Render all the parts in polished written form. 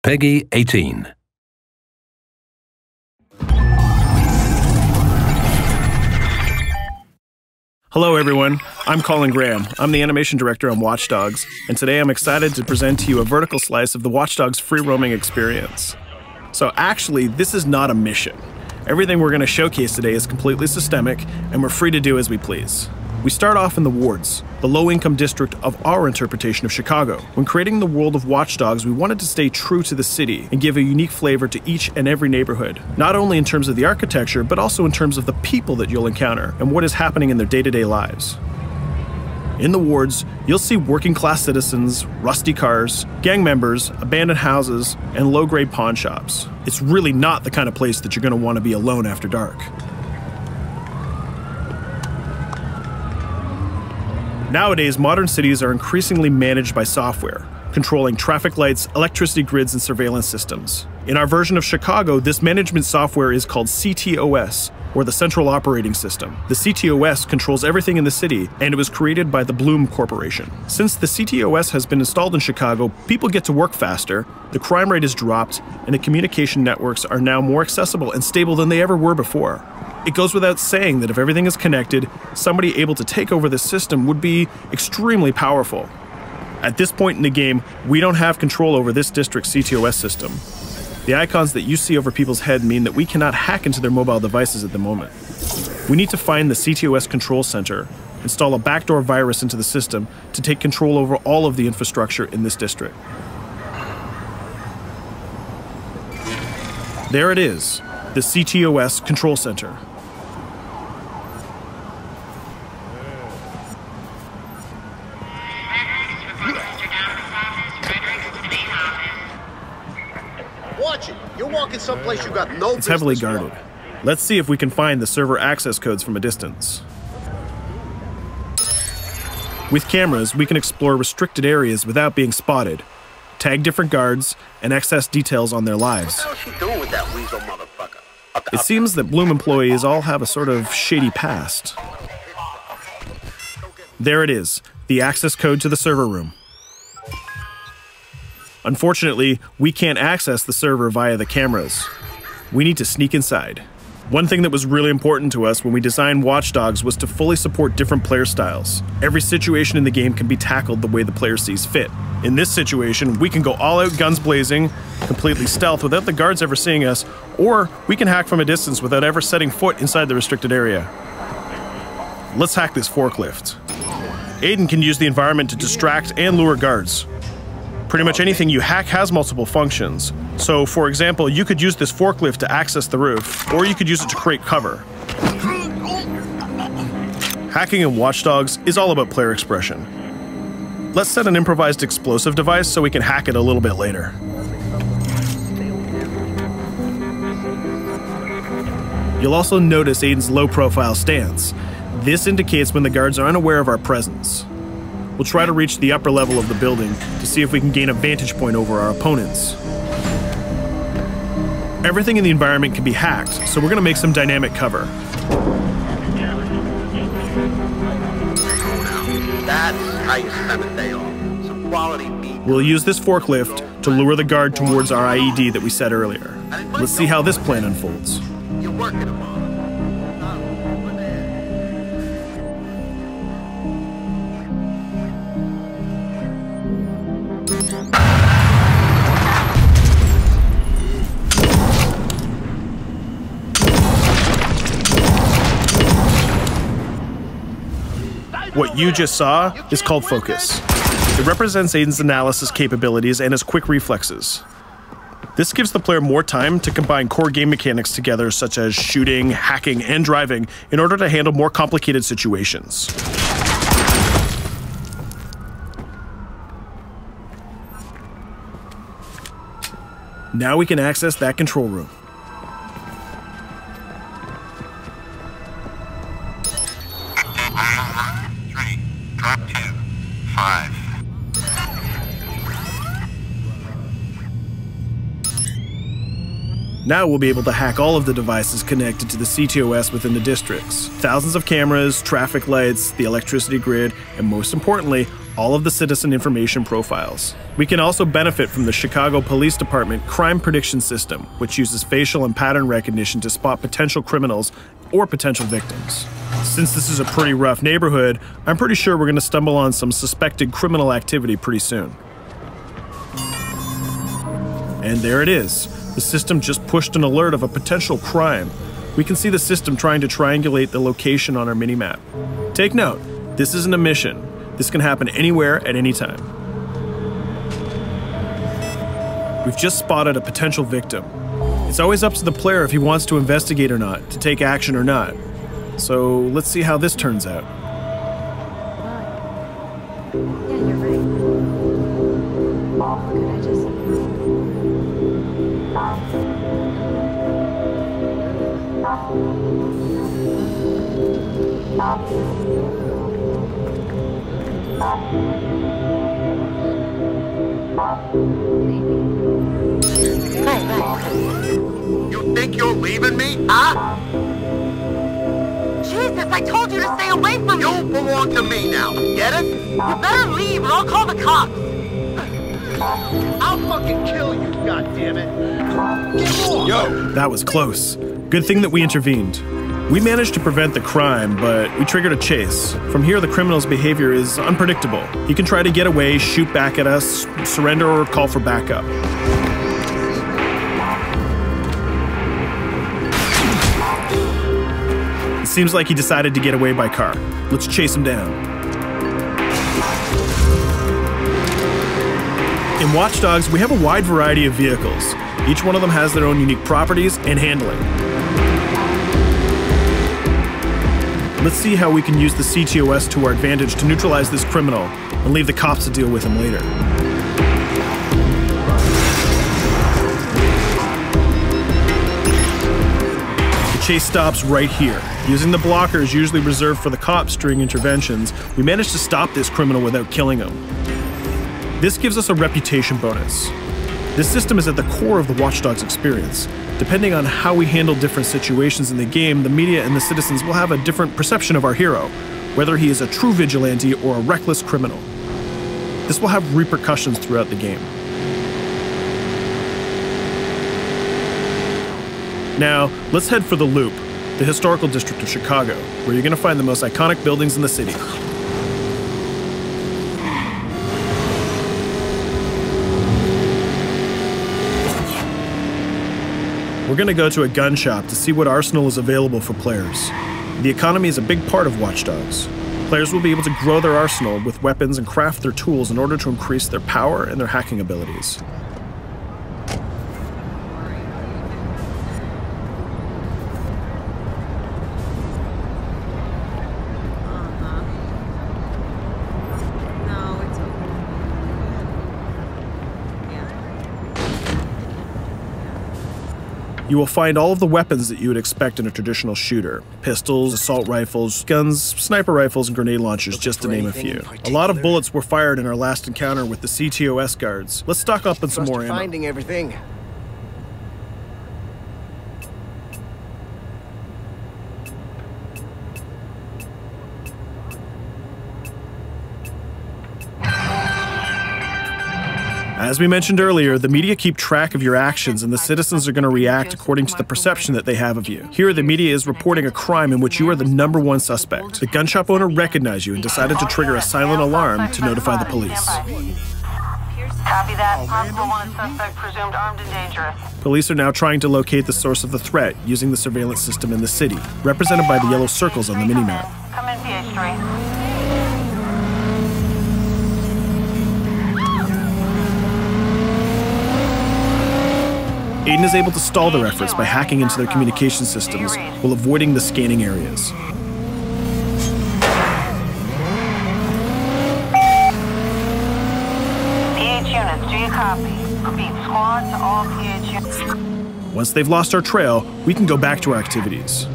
Peggy 18. Hello everyone, I'm Colin Graham. I'm the animation director on Watch Dogs, and today I'm excited to present to you a vertical slice of the Watch Dogs free roaming experience. So actually, this is not a mission. Everything we're going to showcase today is completely systemic, and we're free to do as we please. We start off in the wards, the low-income district of our interpretation of Chicago. When creating the world of Watch Dogs, we wanted to stay true to the city and give a unique flavor to each and every neighborhood, not only in terms of the architecture, but also in terms of the people that you'll encounter and what is happening in their day-to-day lives. In the wards, you'll see working-class citizens, rusty cars, gang members, abandoned houses, and low-grade pawn shops. It's really not the kind of place that you're going to want to be alone after dark. Nowadays, modern cities are increasingly managed by software, controlling traffic lights, electricity grids, and surveillance systems. In our version of Chicago, this management software is called CTOS, or the Central Operating System. The CTOS controls everything in the city, and it was created by the Bloom Corporation. Since the CTOS has been installed in Chicago, people get to work faster, the crime rate is dropped, and the communication networks are now more accessible and stable than they ever were before. It goes without saying that if everything is connected, somebody able to take over the system would be extremely powerful. At this point in the game, we don't have control over this district's CTOS system. The icons that you see over people's head mean that we cannot hack into their mobile devices at the moment. We need to find the CTOS control center, install a backdoor virus into the system to take control over all of the infrastructure in this district. There it is, the CTOS control center. Watch it. You're walking someplace you got no business. It's heavily guarded. Let's see if we can find the server access codes from a distance. With cameras, we can explore restricted areas without being spotted, tag different guards, and access details on their lives. What the hell is she doing with that weasel motherfucker? It seems that Bloom employees all have a sort of shady past. There it is, the access code to the server room. Unfortunately, we can't access the server via the cameras. We need to sneak inside. One thing that was really important to us when we designed Watch Dogs was to fully support different player styles. Every situation in the game can be tackled the way the player sees fit. In this situation, we can go all out guns blazing, completely stealth without the guards ever seeing us, or we can hack from a distance without ever setting foot inside the restricted area. Let's hack this forklift. Aiden can use the environment to distract and lure guards. Pretty much anything you hack has multiple functions. So, for example, you could use this forklift to access the roof, or you could use it to create cover. Hacking in Watch Dogs is all about player expression. Let's set an improvised explosive device so we can hack it a little bit later. You'll also notice Aiden's low-profile stance. This indicates when the guards are unaware of our presence. We'll try to reach the upper level of the building to see if we can gain a vantage point over our opponents. Everything in the environment can be hacked, so we're going to make some dynamic cover. That's how you spend a day off. Some quality meat. We'll use this forklift to lure the guard towards our IED that we set earlier. Let's see how this plan unfolds. You're working them on. What you just saw is called focus. It represents Aiden's analysis capabilities and his quick reflexes. This gives the player more time to combine core game mechanics together, such as shooting, hacking, and driving, in order to handle more complicated situations. Now we can access that control room. Drop 2, 5. Now we'll be able to hack all of the devices connected to the CTOS within the districts. Thousands of cameras, traffic lights, the electricity grid, and most importantly, all of the citizen information profiles. We can also benefit from the Chicago Police Department Crime Prediction System, which uses facial and pattern recognition to spot potential criminals or potential victims. Since this is a pretty rough neighborhood, I'm pretty sure we're going to stumble on some suspected criminal activity pretty soon. And there it is. The system just pushed an alert of a potential crime. We can see the system trying to triangulate the location on our minimap. Take note, this isn't a mission. This can happen anywhere at any time. We've just spotted a potential victim. It's always up to the player if he wants to investigate or not, to take action or not. So let's see how this turns out. Yeah, you're right. Could I just... You think you're leaving me, huh? Jesus, I told you to stay away from me! You belong to me now, get it? You better leave or I'll call the cops! I'll fucking kill you, goddammit! Get off! Yo! That was close. Good thing that we intervened. We managed to prevent the crime, but we triggered a chase. From here, the criminal's behavior is unpredictable. He can try to get away, shoot back at us, surrender, or call for backup. It seems like he decided to get away by car. Let's chase him down. In Watch Dogs, we have a wide variety of vehicles. Each one of them has their own unique properties and handling. Let's see how we can use the CTOS to our advantage to neutralize this criminal and leave the cops to deal with him later. The chase stops right here. Using the blockers usually reserved for the cops during interventions, we managed to stop this criminal without killing him. This gives us a reputation bonus. This system is at the core of the Watch Dogs experience. Depending on how we handle different situations in the game, the media and the citizens will have a different perception of our hero, whether he is a true vigilante or a reckless criminal. This will have repercussions throughout the game. Now, let's head for the Loop, the historical district of Chicago, where you're going to find the most iconic buildings in the city. We're going to go to a gun shop to see what arsenal is available for players. The economy is a big part of Watch Dogs. Players will be able to grow their arsenal with weapons and craft their tools in order to increase their power and their hacking abilities. You will find all of the weapons that you would expect in a traditional shooter. Pistols, assault rifles, guns, sniper rifles, and grenade launchers, just to name a few. A lot of bullets were fired in our last encounter with the CTOS guards. Let's stock up on some more ammo. Finding everything. As we mentioned earlier, the media keep track of your actions and the citizens are going to react according to the perception that they have of you. Here, the media is reporting a crime in which you are the #1 suspect. The gun shop owner recognized you and decided to trigger a silent alarm to notify the police. Copy that. Possible wanted suspect presumed armed and dangerous. Police are now trying to locate the source of the threat using the surveillance system in the city, represented by the yellow circles on the minimap. Come in, PH3. Aiden is able to stall their efforts by hacking into their communication systems while avoiding the scanning areas. PH units, do you copy? Repeat, squad to all PH units. Once they've lost our trail, we can go back to our activities.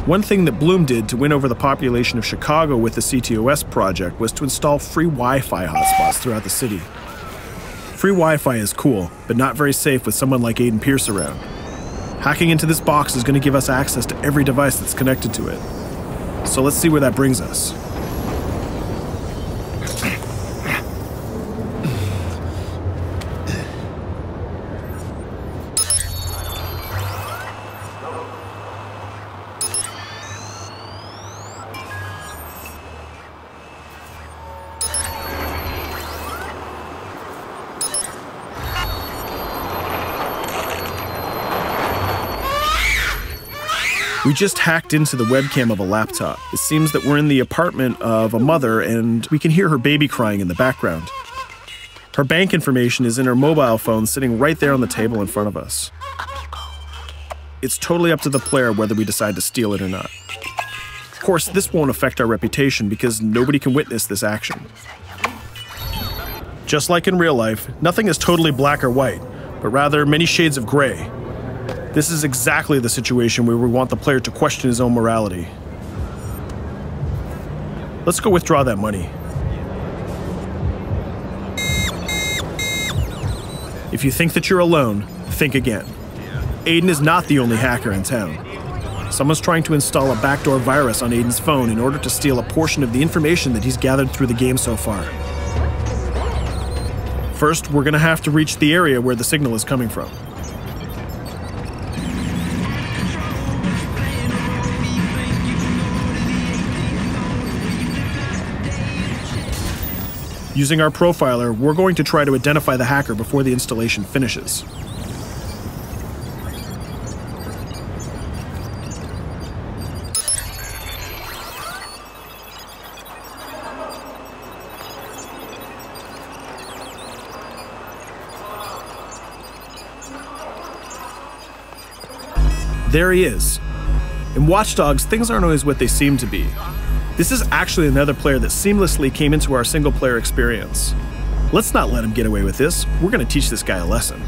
One thing that Bloom did to win over the population of Chicago with the CTOS project was to install free Wi-Fi hotspots throughout the city. Free Wi-Fi is cool, but not very safe with someone like Aiden Pearce around. Hacking into this box is going to give us access to every device that's connected to it. So let's see where that brings us. We just hacked into the webcam of a laptop. It seems that we're in the apartment of a mother and we can hear her baby crying in the background. Her bank information is in her mobile phone sitting right there on the table in front of us. It's totally up to the player whether we decide to steal it or not. Of course, this won't affect our reputation because nobody can witness this action. Just like in real life, nothing is totally black or white, but rather many shades of gray. This is exactly the situation where we want the player to question his own morality. Let's go withdraw that money. If you think that you're alone, think again. Aiden is not the only hacker in town. Someone's trying to install a backdoor virus on Aiden's phone in order to steal a portion of the information that he's gathered through the game so far. First, we're gonna have to reach the area where the signal is coming from. Using our profiler, we're going to try to identify the hacker before the installation finishes. There he is. In Watch Dogs, things aren't always what they seem to be. This is actually another player that seamlessly came into our single-player experience. Let's not let him get away with this. We're going to teach this guy a lesson.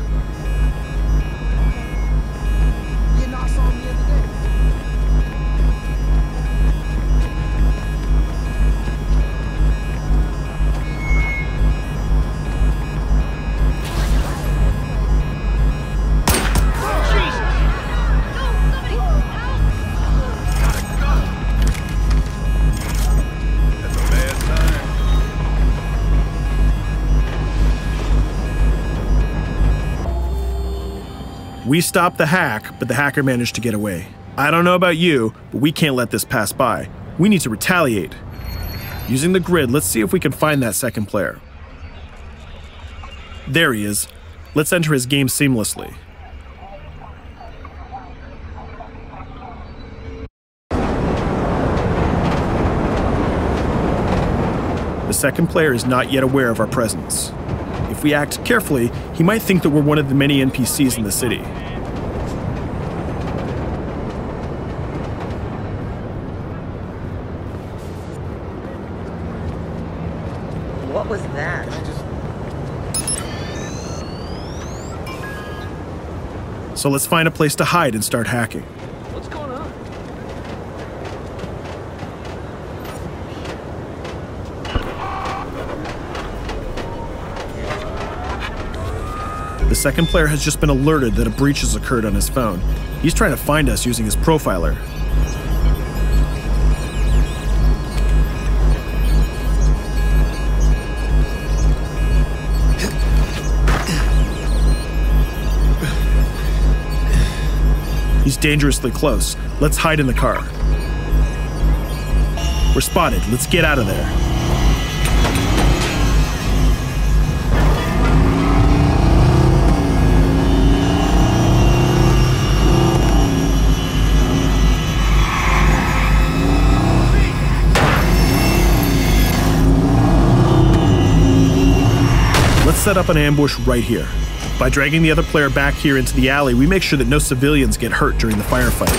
We stopped the hack, but the hacker managed to get away. I don't know about you, but we can't let this pass by. We need to retaliate. Using the grid, let's see if we can find that second player. There he is. Let's enter his game seamlessly. The second player is not yet aware of our presence. If we act carefully, he might think that we're one of the many NPCs in the city. What was that? So let's find a place to hide and start hacking. What's going on? The second player has just been alerted that a breach has occurred on his phone. He's trying to find us using his profiler. He's dangerously close. Let's hide in the car. We're spotted. Let's get out of there. Let's set up an ambush right here. By dragging the other player back here into the alley, we make sure that no civilians get hurt during the firefight.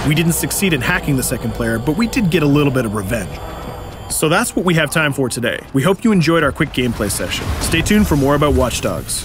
We didn't succeed in hacking the second player, but we did get a little bit of revenge. So that's what we have time for today. We hope you enjoyed our quick gameplay session. Stay tuned for more about Watch Dogs.